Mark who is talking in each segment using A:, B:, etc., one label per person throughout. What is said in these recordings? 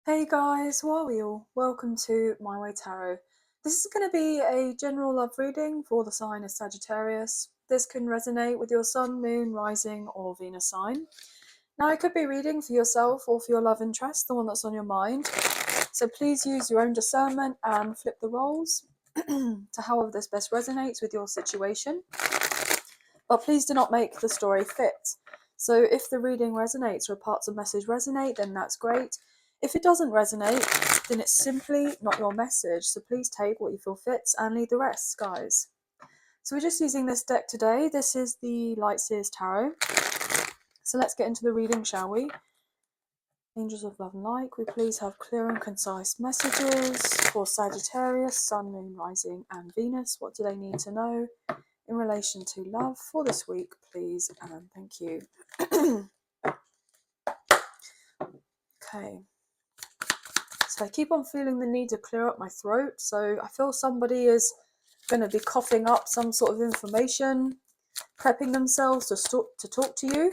A: Hey guys, how are we all? Welcome to My Way Tarot. This is going to be a general love reading for the sign of Sagittarius. This can resonate with your sun, moon, rising, or Venus sign. Now, it could be reading for yourself or for your love interest, the one that's on your mind. So please use your own discernment and flip the roles to however this best resonates with your situation. But please do not make the story fit. So if the reading resonates or parts of message resonate, then that's great. If it doesn't resonate, then it's simply not your message. So please take what you feel fits and leave the rest, guys. So we're just using this deck today. This is the Light Seers Tarot. So let's get into the reading, shall we? Angels of Love and Light, we please have clear and concise messages for Sagittarius, Sun, Moon, Rising, and Venus. What do they need to know in relation to love for this week, please, and thank you. Okay. So I keep on feeling the need to clear up my throat. So I feel somebody is going to be coughing up some sort of information, prepping themselves to talk to you.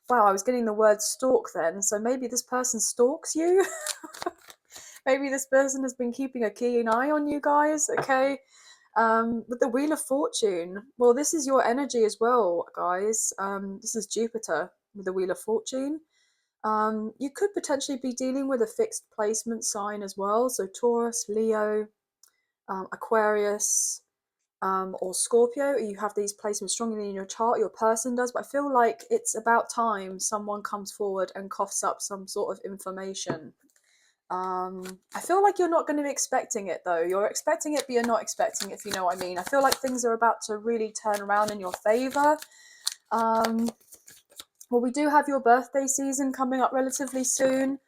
A: Wow, I was getting the word stalk then. So maybe this person stalks you. Maybe this person has been keeping a keen eye on you guys, okay? With the Wheel of Fortune, well, this is your energy as well, guys. This is Jupiter with the Wheel of Fortune. You could potentially be dealing with a fixed placement sign as well. So Taurus, Leo, Aquarius, or Scorpio. You have these placements strongly in your chart, your person does, but I feel like it's about time someone comes forward and coughs up some sort of information. I feel like you're not going to be expecting it though. You're expecting it, but you're not expecting it, if you know what I mean. I feel like things are about to really turn around in your favor. Well, we do have your birthday season coming up relatively soon.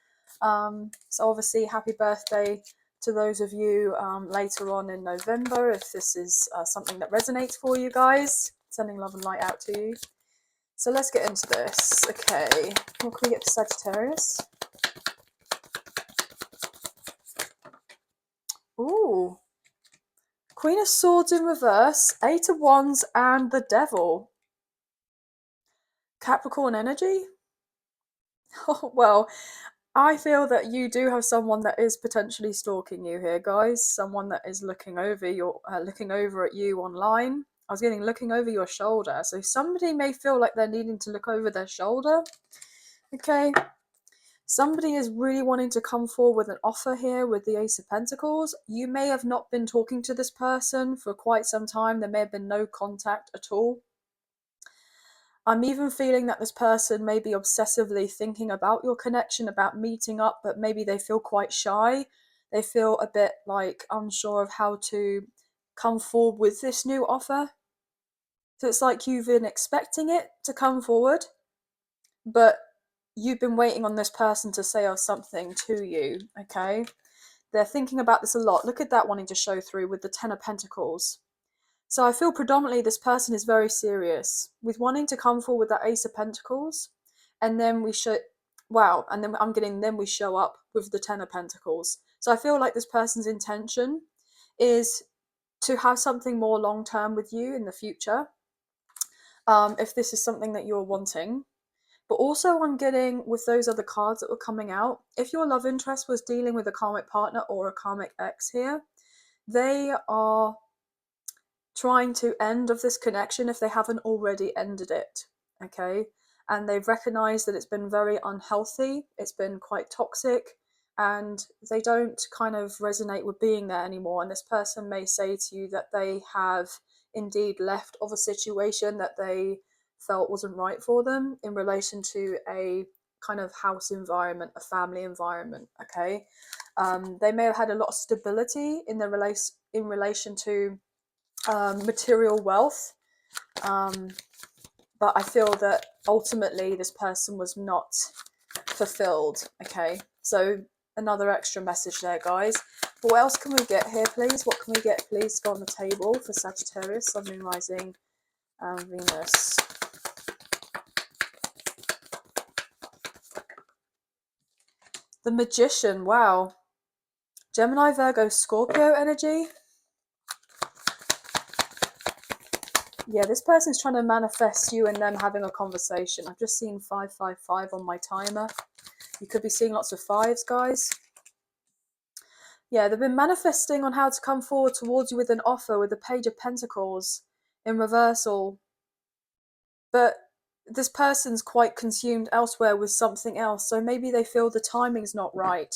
A: So obviously, happy birthday to those of you later on in November, if this is something that resonates for you guys. Sending love and light out to you. So let's get into this. Okay, what can we get for Sagittarius? Ooh. Queen of Swords in reverse, Eight of Wands, and the Devil. Capricorn energy? Oh, well, I feel that you do have someone that is potentially stalking you here, guys. Someone that is looking over at you online. I was getting looking over your shoulder. So somebody may feel like they're needing to look over their shoulder. Okay. Somebody is really wanting to come forward with an offer here with the Ace of Pentacles. You may have not been talking to this person for quite some time. There may have been no contact at all. I'm even feeling that this person may be obsessively thinking about your connection, about meeting up, but maybe they feel quite shy. They feel a bit like unsure of how to come forward with this new offer. So it's like you've been expecting it to come forward, but you've been waiting on this person to say something to you, okay? They're thinking about this a lot. Look at that wanting to show through with the Ten of Pentacles. So I feel predominantly this person is very serious with wanting to come forward with that Ace of Pentacles. And then we show, wow, and then we show up with the Ten of Pentacles. So I feel like this person's intention is to have something more long-term with you in the future. If this is something that you're wanting. But also I'm getting with those other cards that were coming out, if your love interest was dealing with a karmic partner or a karmic ex here, they are trying to end of this connection if they haven't already ended it, okay? And they've recognized that it's been very unhealthy, it's been quite toxic, and they don't kind of resonate with being there anymore. And this person may say to you that they have indeed left of a situation that they felt wasn't right for them in relation to a kind of house environment, a family environment, okay? They may have had a lot of stability in relation to material wealth, but I feel that ultimately this person was not fulfilled, okay? So another extra message there, guys. But what else can we get here, please? What can we get, please, go on the table for Sagittarius, Sun, Moon, Rising, and Venus? The Magician, wow. Gemini, Virgo, Scorpio energy. Yeah, this person's trying to manifest you and them having a conversation. I've just seen 555 on my timer. You could be seeing lots of fives, guys. Yeah, they've been manifesting on how to come forward towards you with an offer with the Page of Pentacles in reversal. But this person's quite consumed elsewhere with something else, so maybe they feel the timing's not right.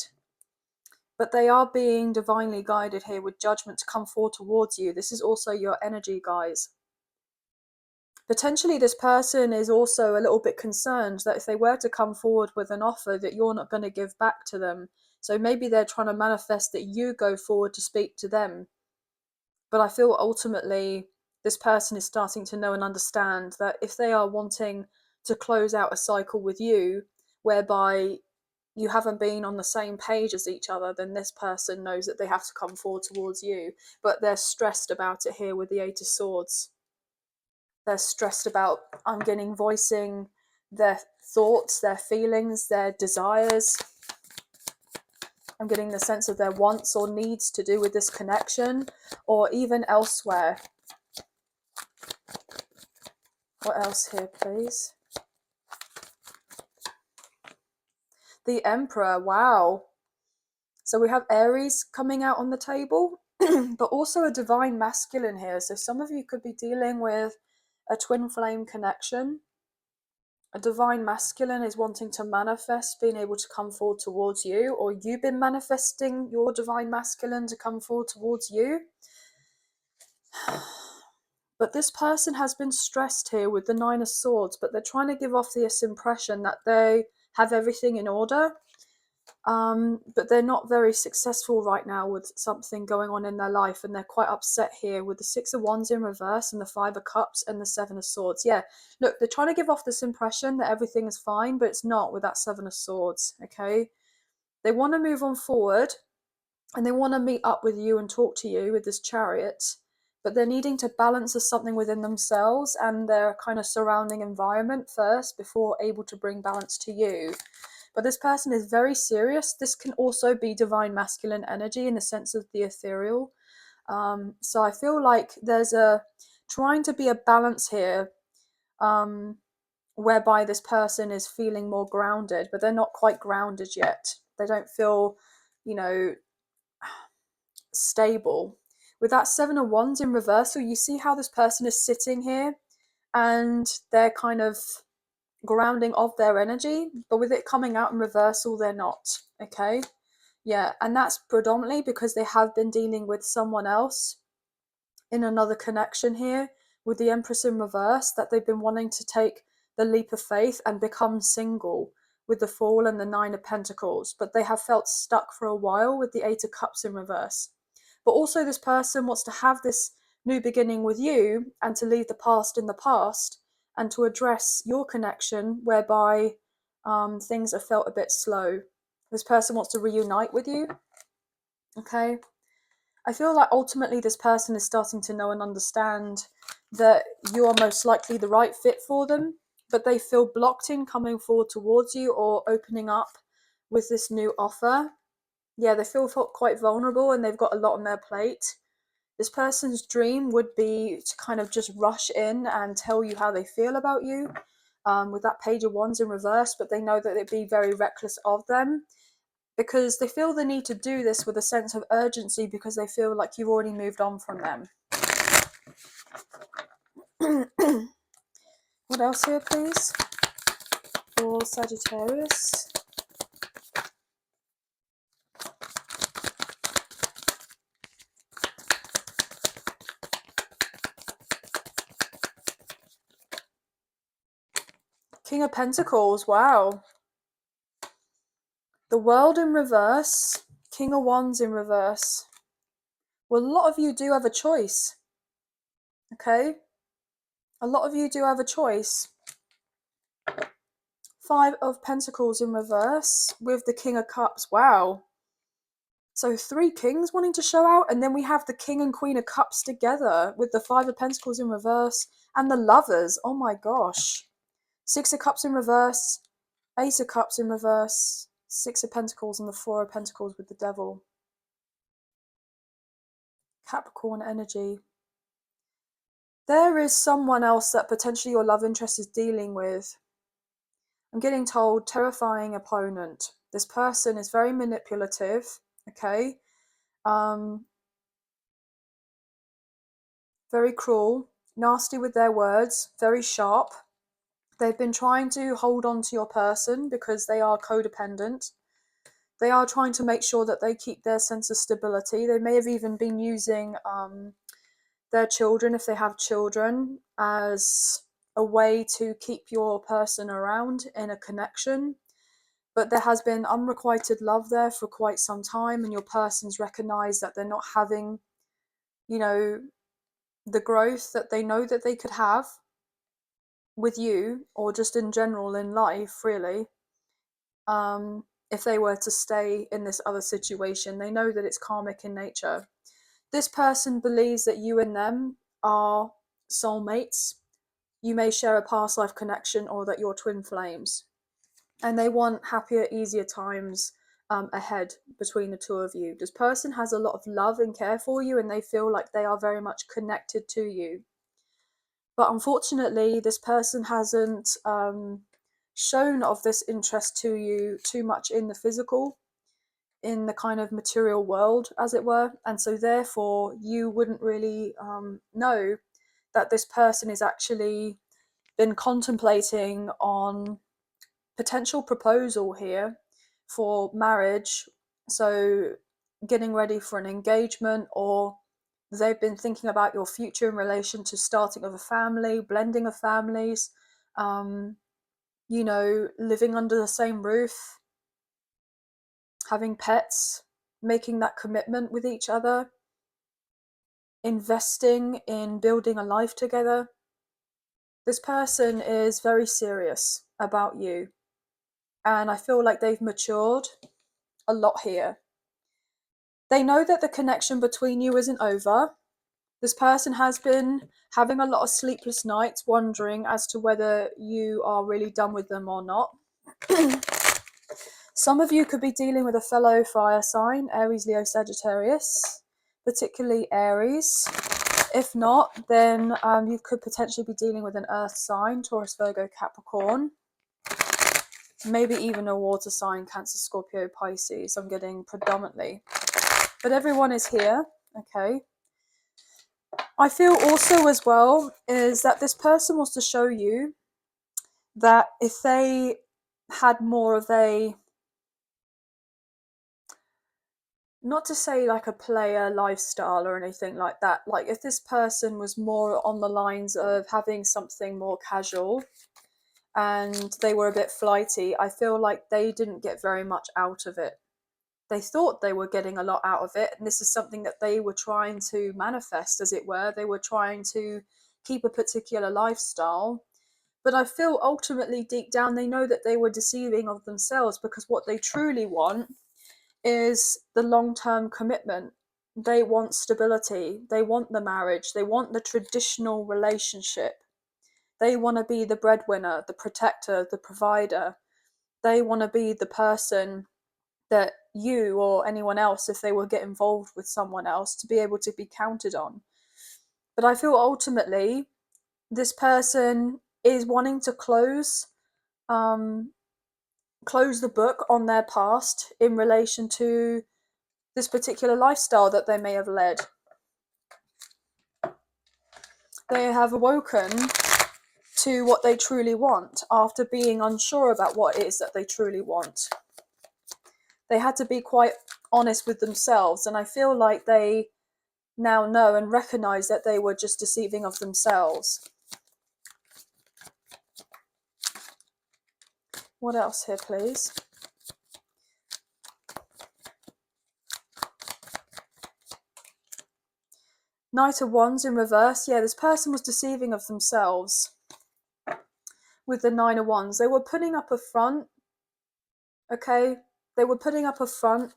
A: But they are being divinely guided here with judgment to come forward towards you. This is also your energy, guys. Potentially this person is also a little bit concerned that if they were to come forward with an offer that you're not going to give back to them. So maybe they're trying to manifest that you go forward to speak to them. But I feel ultimately this person is starting to know and understand that if they are wanting to close out a cycle with you whereby you haven't been on the same page as each other, then this person knows that they have to come forward towards you. But they're stressed about it here with the Eight of Swords. They're stressed about, I'm getting, voicing their thoughts, their feelings, their desires. I'm getting the sense of their wants or needs to do with this connection, or even elsewhere. What else here, please? The Emperor, wow. So we have Aries coming out on the table, but also a divine masculine here. So some of you could be dealing with a twin flame connection. A divine masculine is wanting to manifest being able to come forward towards you, or you've been manifesting your divine masculine to come forward towards you. But this person has been stressed here with the Nine of Swords, but they're trying to give off this impression that they have everything in order. But they're not very successful right now with something going on in their life, and they're quite upset here with the Six of Wands in reverse and the Five of Cups and the Seven of Swords. Yeah, look, they're trying to give off this impression that everything is fine, but it's not with that Seven of Swords, okay? They want to move on forward, and they want to meet up with you and talk to you with this Chariot, but they're needing to balance something within themselves and their kind of surrounding environment first before able to bring balance to you. But this person is very serious. This can also be divine masculine energy in the sense of the ethereal. So I feel like there's a trying to be a balance here, whereby this person is feeling more grounded, but they're not quite grounded yet. They don't feel, stable. With that Seven of Wands in reversal, you see how this person is sitting here and they're kind of grounding of their energy, but with it coming out in reversal, they're not. Okay, yeah, and that's predominantly because they have been dealing with someone else in another connection here with the Empress in reverse, that they've been wanting to take the leap of faith and become single with the Fool and the Nine of Pentacles, but they have felt stuck for a while with the Eight of Cups in reverse. But also this person wants to have this new beginning with you and to leave the past in the past and to address your connection whereby things have felt a bit slow. This person wants to reunite with you. Okay. I feel like ultimately this person is starting to know and understand that you are most likely the right fit for them, but they feel blocked in coming forward towards you or opening up with this new offer. Yeah, they feel quite vulnerable and they've got a lot on their plate. This person's dream would be to kind of just rush in and tell you how they feel about you, with that Page of Wands in reverse, but they know that it'd be very reckless of them because they feel the need to do this with a sense of urgency because they feel like you've already moved on from them. What else here, please, for Sagittarius? King of Pentacles, wow. The World in reverse, King of Wands in reverse. Well, a lot of you do have a choice, okay? A lot of you do have a choice. Five of Pentacles in reverse with the King of Cups, wow. So three kings wanting to show out, and then we have the King and Queen of Cups together with the Five of Pentacles in reverse and the Lovers, oh my gosh. Six of Cups in reverse, Ace of Cups in reverse, Six of Pentacles and the Four of Pentacles with the Devil. Capricorn energy. There is someone else that potentially your love interest is dealing with. I'm getting told terrifying opponent. This person is very manipulative, okay? very cruel, nasty with their words, very sharp. They've been trying to hold on to your person because they are codependent. They are trying to make sure that they keep their sense of stability. They may have even been using their children, if they have children, as a way to keep your person around in a connection. But there has been unrequited love there for quite some time, and your person's recognized that they're not having, the growth that they know that they could have with you, or just in general in life, really. If they were to stay in this other situation, they know that it's karmic in nature. This person believes that you and them are soulmates. You may share a past life connection, or that you're twin flames. And they want happier, easier times ahead between the two of you. This person has a lot of love and care for you, and they feel like they are very much connected to you. But unfortunately, this person hasn't shown of this interest to you too much in the physical, in the kind of material world, as it were. And so therefore, you wouldn't really know that this person is actually been contemplating on potential proposal here for marriage. So getting ready for an engagement, or they've been thinking about your future in relation to starting of a family, blending of families, living under the same roof, having pets, making that commitment with each other, investing in building a life together. This person is very serious about you, and I feel like they've matured a lot here. They know that the connection between you isn't over. This person has been having a lot of sleepless nights, wondering as to whether you are really done with them or not. Some of you could be dealing with a fellow fire sign, Aries, Leo, Sagittarius, particularly Aries. If not, then you could potentially be dealing with an earth sign, Taurus, Virgo, Capricorn. Maybe even a water sign, Cancer, Scorpio, Pisces. I'm getting predominantly. But everyone is here, okay? I feel also as well is that this person wants to show you that if they had more of a, not to say like a player lifestyle or anything like that, like if this person was more on the lines of having something more casual and they were a bit flighty, I feel like they didn't get very much out of it. They thought they were getting a lot out of it, and this is something that they were trying to manifest, as it were. They were trying to keep a particular lifestyle. But I feel ultimately deep down they know that they were deceiving of themselves, because what they truly want is the long-term commitment. They want stability. They want the marriage. They want the traditional relationship. They want to be the breadwinner, the protector, the provider. They want to be the person that you or anyone else, if they will get involved with someone else, to be able to be counted on. But I feel ultimately this person is wanting to close the book on their past in relation to this particular lifestyle that they may have led. They have awoken to what they truly want after being unsure about what it is that they truly want. They had to be quite honest with themselves, and I feel like they now know and recognize that they were just deceiving of themselves. What else here, please? Knight of Wands in reverse. Yeah, this person was deceiving of themselves with the Nine of Wands. They were putting up a front, okay? They were putting up a front,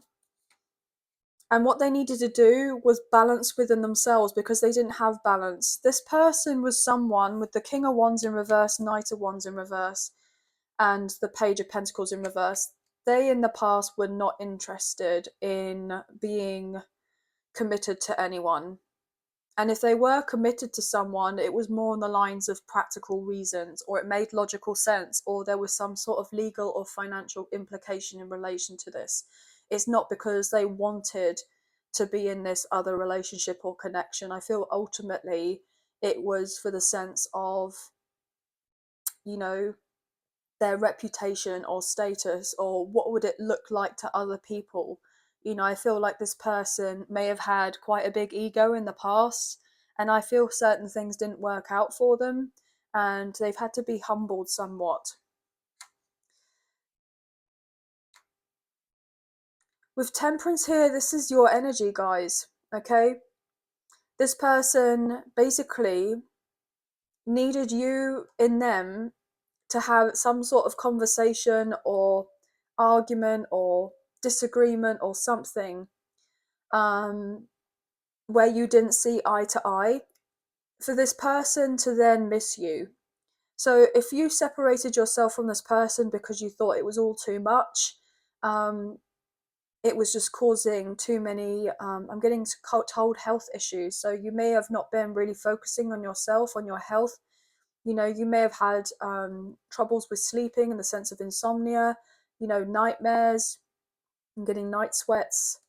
A: and what they needed to do was balance within themselves, because they didn't have balance. This person was someone with the King of Wands in reverse, Knight of Wands in reverse, and the Page of Pentacles in reverse. They in the past were not interested in being committed to anyone. And if they were committed to someone, it was more on the lines of practical reasons, or it made logical sense, or there was some sort of legal or financial implication in relation to this. It's not because they wanted to be in this other relationship or connection. I feel ultimately it was for the sense of, you know, their reputation or status, or what would it look like to other people. You know, I feel like this person may have had quite a big ego in the past, and I feel certain things didn't work out for them, and they've had to be humbled somewhat. With Temperance here, this is your energy, guys, okay? This person basically needed you in them to have some sort of conversation or argument or disagreement or something, where you didn't see eye to eye, for this person to then miss you. So if you separated yourself from this person because you thought it was all too much, it was just causing too many, I'm getting told, health issues. So you may have not been really focusing on yourself, on your health. You know, you may have had troubles with sleeping in the sense of insomnia, you know, nightmares, and getting night sweats.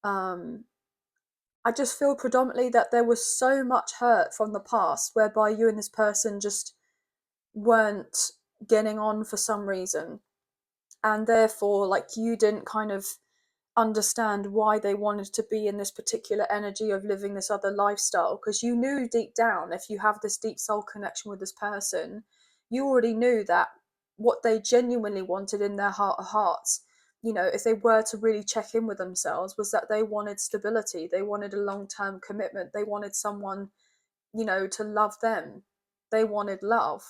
A: I just feel predominantly that there was so much hurt from the past whereby you and this person just weren't getting on for some reason. And therefore, like, you didn't kind of understand why they wanted to be in this particular energy of living this other lifestyle, because you knew deep down, if you have this deep soul connection with this person, you already knew that what they genuinely wanted in their heart of hearts, you know, if they were to really check in with themselves, was that they wanted stability, they wanted a long-term commitment, they wanted someone, you know, to love them, they wanted love,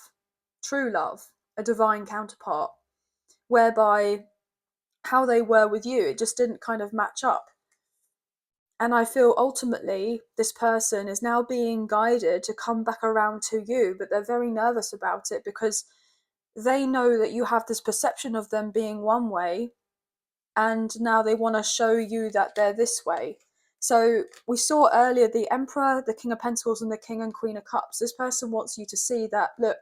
A: true love, a divine counterpart, whereby how they were with you, it just didn't kind of match up. And I feel ultimately this person is now being guided to come back around to you, but they're very nervous about it because they know that you have this perception of them being one way, and now they want to show you that they're this way. So we saw earlier the Emperor, the King of Pentacles, and the King and Queen of Cups. This person wants you to see that, look,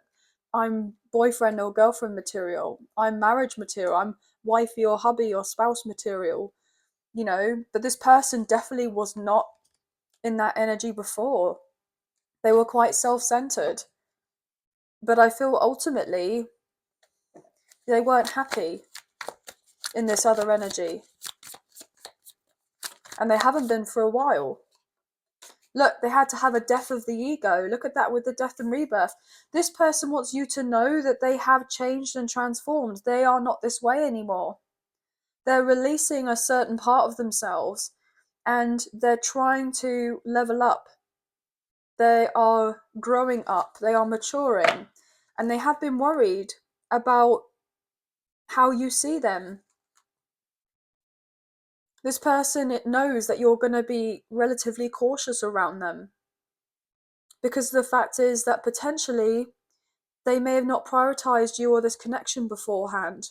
A: I'm boyfriend or girlfriend material, I'm marriage material, I'm wifey or hubby or spouse material, you know, but this person definitely was not in that energy before. They were quite self-centered. But I feel ultimately they weren't happy in this other energy. And they haven't been for a while. Look, they had to have a death of the ego. Look at that with the death and rebirth. This person wants you to know that they have changed and transformed. They are not this way anymore. They're releasing a certain part of themselves and they're trying to level up. They are growing up. They are maturing. And they have been worried about how you see them. This person, it knows that you're going to be relatively cautious around them, because the fact is that potentially they may have not prioritized you or this connection beforehand.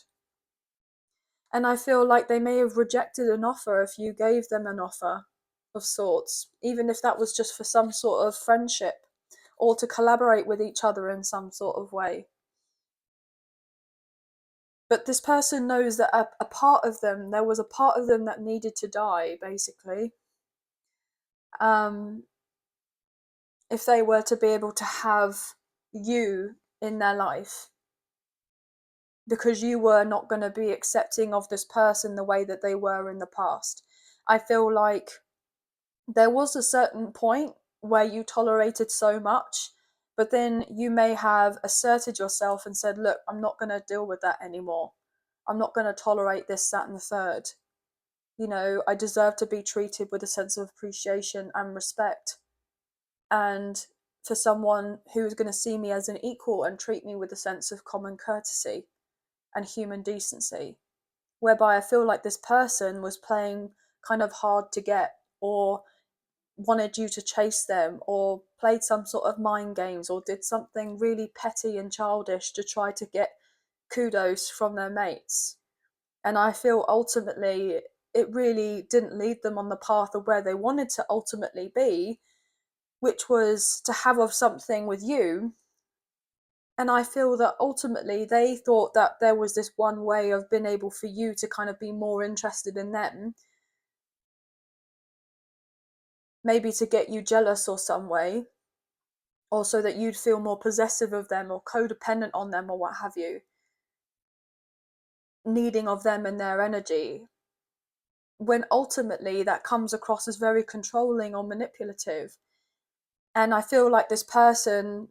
A: And I feel like they may have rejected an offer if you gave them an offer of sorts, even if that was just for some sort of friendship or to collaborate with each other in some sort of way. But this person knows that a part of them, there was a part of them that needed to die, basically. If they were to be able to have you in their life, because you were not going to be accepting of this person the way that they were in the past. I feel like there was a certain point where you tolerated so much, but then you may have asserted yourself and said, look, I'm not going to deal with that anymore. I'm not going to tolerate this, that, and the third. You know, I deserve to be treated with a sense of appreciation and respect. And for someone who is going to see me as an equal and treat me with a sense of common courtesy and human decency, whereby I feel like this person was playing kind of hard to get, or wanted you to chase them, or played some sort of mind games, or did something really petty and childish to try to get kudos from their mates. And I feel ultimately it really didn't lead them on the path of where they wanted to ultimately be, which was to have of something with you. And I feel that ultimately they thought that there was this one way of being able for you to kind of be more interested in them. maybe to get you jealous or some way, or so that you'd feel more possessive of them or codependent on them or what have you, needing of them and their energy, when ultimately that comes across as very controlling or manipulative. And I feel like this person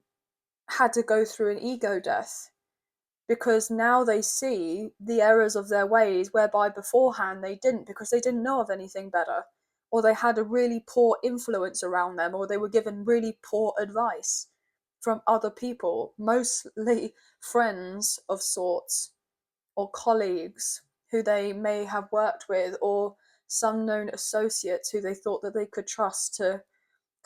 A: had to go through an ego death, because now they see the errors of their ways, whereby beforehand they didn't, because they didn't know of anything better, or they had a really poor influence around them, or they were given really poor advice from other people, mostly friends of sorts, or colleagues who they may have worked with, or some known associates who they thought that they could trust to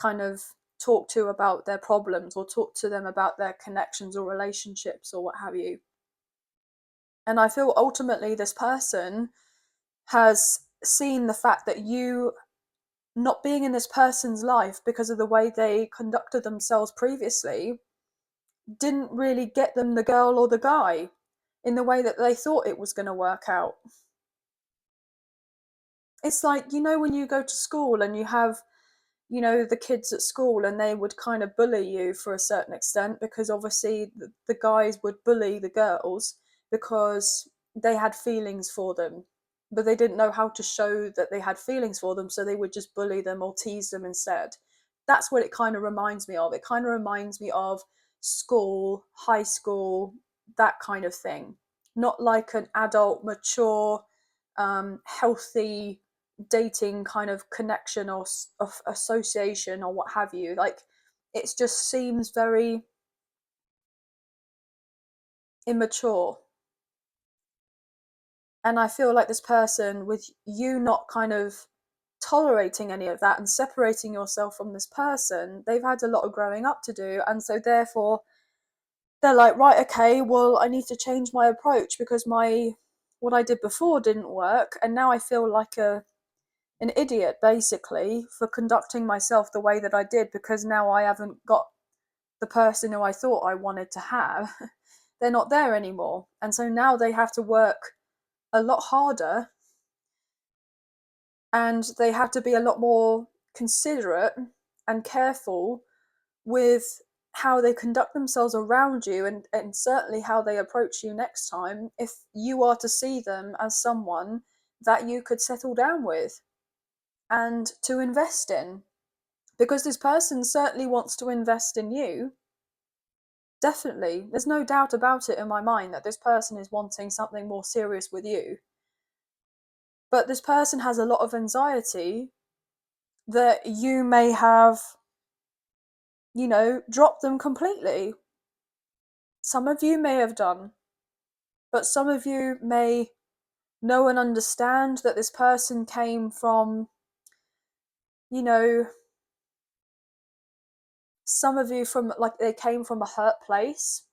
A: kind of talk to about their problems, or talk to them about their connections or relationships or what have you. And I feel ultimately this person has seen the fact that you not being in this person's life because of the way they conducted themselves previously didn't really get them the girl or the guy in the way that they thought it was going to work out. It's like, when you go to school and you have, the kids at school, and they would kind of bully you for a certain extent, because obviously the guys would bully the girls because they had feelings for them, but they didn't know how to show that they had feelings for them, so they would just bully them or tease them instead. That's what it kind of reminds me of. It kind of reminds me of school, high school, that kind of thing. Not like an adult, mature, healthy dating kind of connection or of association or what have you. Like, it just seems very immature. And I feel like this person, with you not kind of tolerating any of that and separating yourself from this person, they've had a lot of growing up to do. And so therefore they're like, right, okay, well, I need to change my approach, because what I did before didn't work, and now I feel like an idiot basically for conducting myself the way that I did, because now I haven't got the person who I thought I wanted to have. They're not there anymore. And so now they have to work a lot harder, and they have to be a lot more considerate and careful with how they conduct themselves around you, and certainly how they approach you next time, if you are to see them as someone that you could settle down with and to invest in. Because this person certainly wants to invest in you. Definitely. There's no doubt about it in my mind that this person is wanting something more serious with you. But this person has a lot of anxiety that you may have, dropped them completely. Some of you may have done, but some of you may know and understand that this person came from, some of you from, like, they came from a hurt place.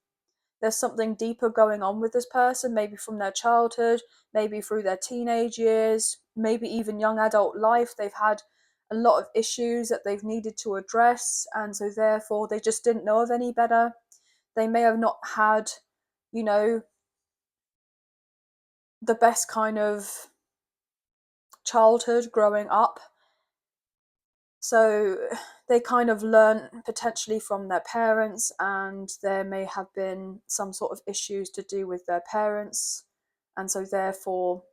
A: There's something deeper going on with this person, maybe from their childhood, maybe through their teenage years, maybe even young adult life. They've had a lot of issues that they've needed to address, and so therefore they just didn't know of any better. They may have not had, the best kind of childhood growing up. So they kind of learn potentially from their parents, and there may have been some sort of issues to do with their parents, and so therefore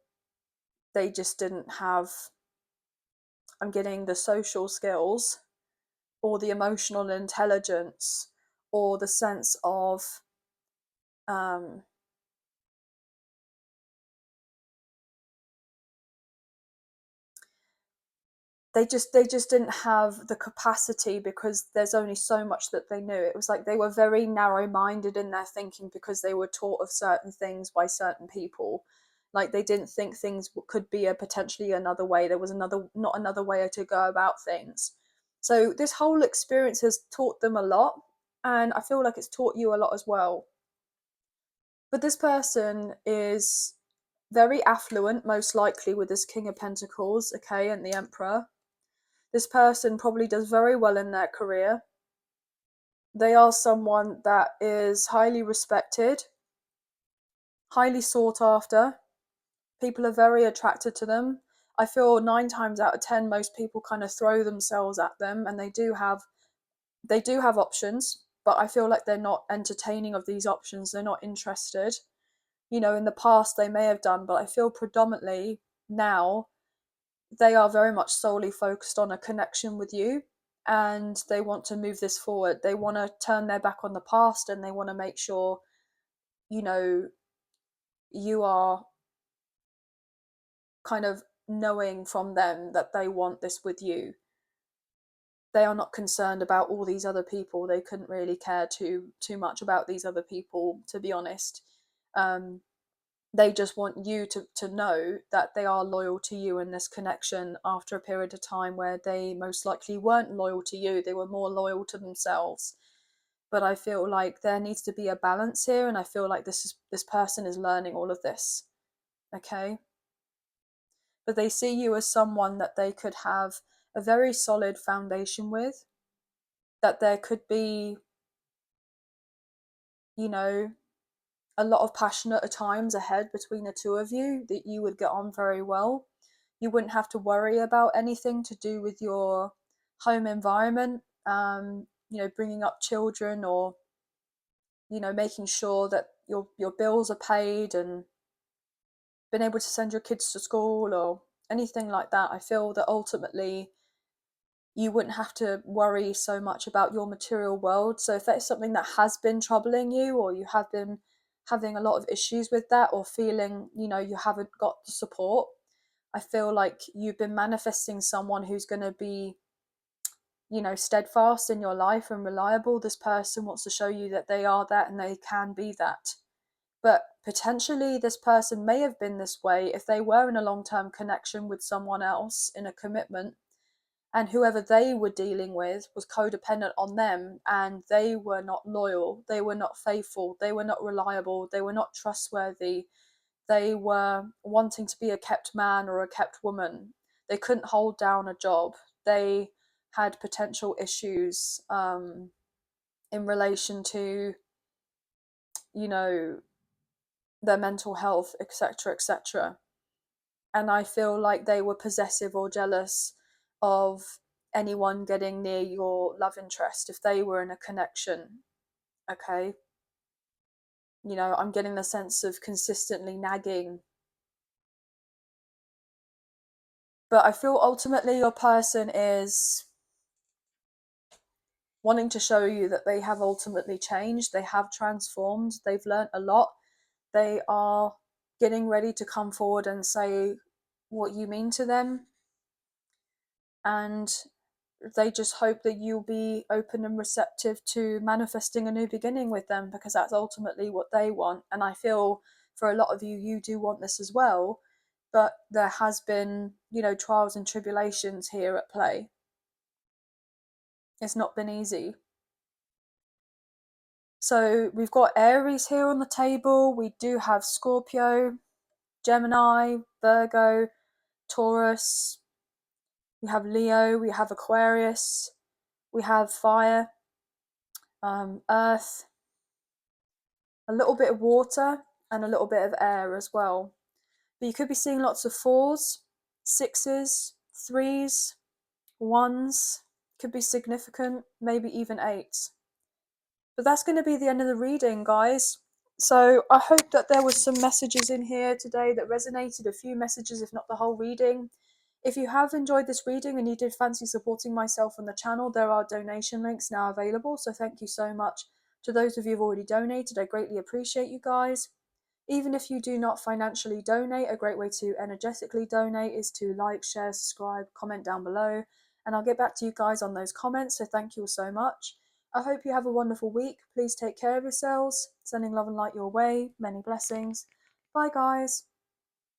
A: they just didn't have, I'm getting, the social skills or the emotional intelligence or the sense of um, they just didn't have the capacity, because there's only so much that they knew. It was like they were very narrow-minded in their thinking, because they were taught of certain things by certain people. Like, they didn't think things could be a potentially another way. There was not another way to go about things. So this whole experience has taught them a lot, and I feel like it's taught you a lot as well. But this person is very affluent, most likely, with this King of Pentacles, okay, and the Emperor. This person probably does very well in their career. They are someone that is highly respected, highly sought after. People are very attracted to them. I feel 9 times out of 10 most people kind of throw themselves at them, and they do have options, but I feel like they're not entertaining of these options. They're not interested. In the past they may have done, but I feel predominantly now they are very much solely focused on a connection with you, and they want to move this forward. They want to turn their back on the past, and they want to make sure you know you are kind of knowing from them that they want this with you. They are not concerned about all these other people. They couldn't really care too much about these other people, to be honest. They just want you to know that they are loyal to you in this connection after a period of time where they most likely weren't loyal to you. They were more loyal to themselves. But I feel like there needs to be a balance here, and I feel like this person is learning all of this. Okay? But they see you as someone that they could have a very solid foundation with, that there could be, you know, a lot of passion at times ahead between the two of you, that you would get on very well. You wouldn't have to worry about anything to do with your home environment, bringing up children, or, making sure that your bills are paid and being able to send your kids to school or anything like that. I feel that ultimately you wouldn't have to worry so much about your material world. So if that's something that has been troubling you, or you have been having a lot of issues with that, or feeling, you haven't got the support, I feel like you've been manifesting someone who's going to be, steadfast in your life and reliable. This person wants to show you that they are that and they can be that. But potentially this person may have been this way if they were in a long-term connection with someone else in a commitment, and whoever they were dealing with was codependent on them, and they were not loyal, they were not faithful, they were not reliable, they were not trustworthy, they were wanting to be a kept man or a kept woman, they couldn't hold down a job, they had potential issues in relation to, you know, their mental health, etc., etc. And I feel like they were possessive or jealous of anyone getting near your love interest if they were in a connection. Okay, I'm getting the sense of consistently nagging, but I feel ultimately your person is wanting to show you that they have ultimately changed, they have transformed, they've learnt a lot, they are getting ready to come forward and say what you mean to them, and they just hope that you'll be open and receptive to manifesting a new beginning with them, because that's ultimately what they want. And I feel for a lot of you, you do want this as well, but there has been, trials and tribulations here at play. It's not been easy. So we've got Aries here on the table. We do have Scorpio, Gemini, Virgo, Taurus. We have Leo, we have Aquarius, we have fire, earth, a little bit of water, and a little bit of air as well. But you could be seeing lots of 4s, 6s, 3s, 1s, could be significant, maybe even 8s. But that's going to be the end of the reading, guys. So I hope that there was some messages in here today that resonated, a few messages, if not the whole reading. If you have enjoyed this reading and you did fancy supporting myself on the channel, there are donation links now available. So thank you so much to those of you who've already donated. I greatly appreciate you guys. Even if you do not financially donate, a great way to energetically donate is to like, share, subscribe, comment down below, and I'll get back to you guys on those comments. So thank you all so much. I hope you have a wonderful week. Please take care of yourselves. Sending love and light your way. Many blessings. Bye, guys.